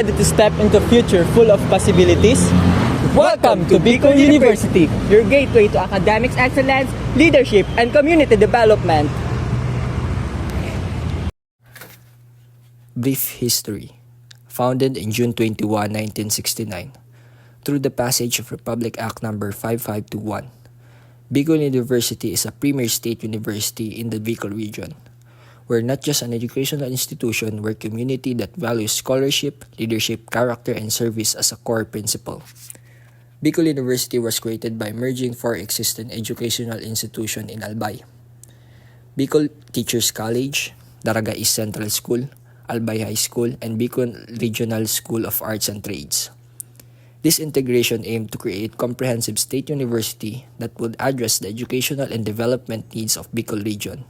ready to step into a future full of possibilities? Welcome to Bicol University, your gateway to academics excellence, leadership, and community development. Brief history. Founded in June 21, 1969, through the passage of Republic Act No. 5521, Bicol University is a premier state university in the Bicol region. We're not just an educational institution, we're a community that values scholarship, leadership, character, and service as a core principle. Bicol University was created by merging four existing educational institutions in Albay: Bicol Teachers College, Daraga East Central School, Albay High School, and Bicol Regional School of Arts and Trades. This integration aimed to create comprehensive state university that would address the educational and development needs of Bicol region.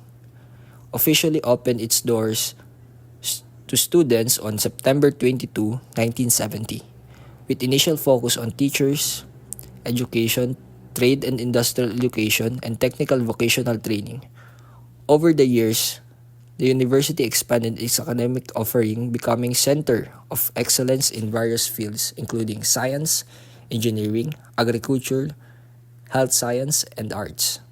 Officially opened its doors to students on September 22, 1970, with initial focus on teachers, education, trade and industrial education, and technical vocational training. Over the years, the university expanded its academic offering, becoming center of excellence in various fields including science, engineering, agriculture, health science, and arts.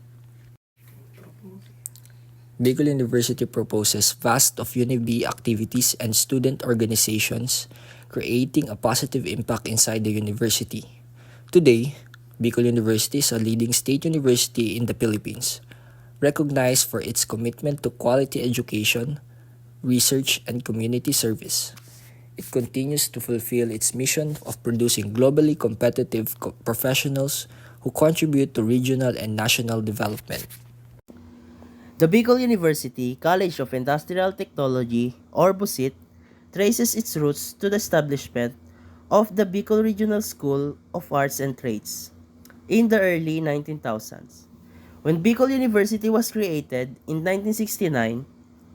Bicol University proposes vast of UniB activities and student organizations, creating a positive impact inside the university. Today, Bicol University is a leading state university in the Philippines, recognized for its commitment to quality education, research, and community service. It continues to fulfill its mission of producing globally competitive professionals who contribute to regional and national development. The Bicol University College of Industrial Technology, or BUSIT, traces its roots to the establishment of the Bicol Regional School of Arts and Trades in the early 1900s. When Bicol University was created in 1969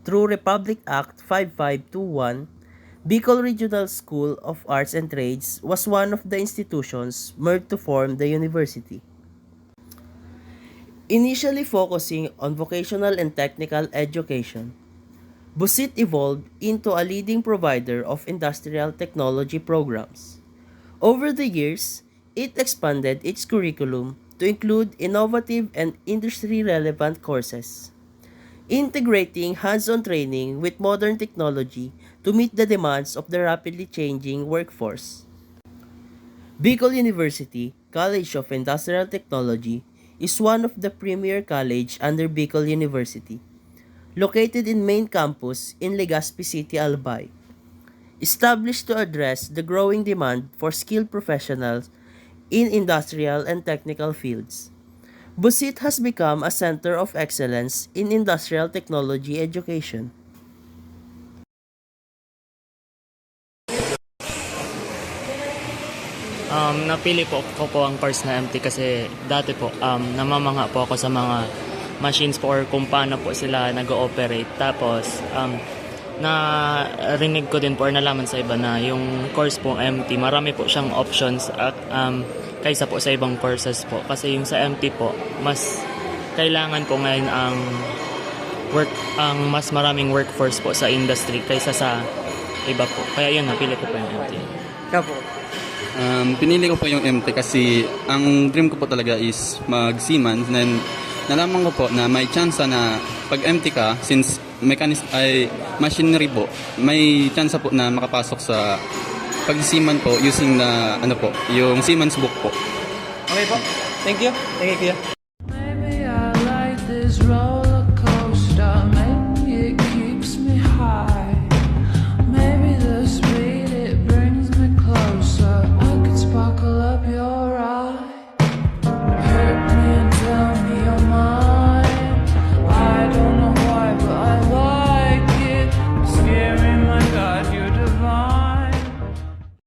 through Republic Act 5521, Bicol Regional School of Arts and Trades was one of the institutions merged to form the university. Initially focusing on vocational and technical education, BUSIT evolved into a leading provider of industrial technology programs. Over the years, it expanded its curriculum to include innovative and industry-relevant courses, integrating hands-on training with modern technology to meet the demands of the rapidly changing workforce. Bicol University College of Industrial Technology is one of the premier college under Bicol University, located in main campus in Legazpi City, Albay. Established to address the growing demand for skilled professionals in industrial and technical fields, BUSIT has become a center of excellence in industrial technology education. Napili po ang course na MT kasi dati po namamangha po ako sa mga machines po or kung paano po sila nag-ooperate. Tapos narinig ko din po or nalaman sa iba na yung course po MT, marami po siyang options at kaysa po sa ibang courses po. Kasi yung sa MT po, mas kailangan po ngayon ang mas maraming workforce po sa industry kaysa sa iba po. Kaya yun, napili ko po yung MT. Ikaw po. Pinili ko po yung MT kasi ang dream ko po talaga is mag-seaman. Then nalaman ko po na may chance na pag MT ka, since machinery po, may chance po na makapasok sa pag-seaman po using yung seaman's book po. Okay po. Thank you. Thank you, Kuya.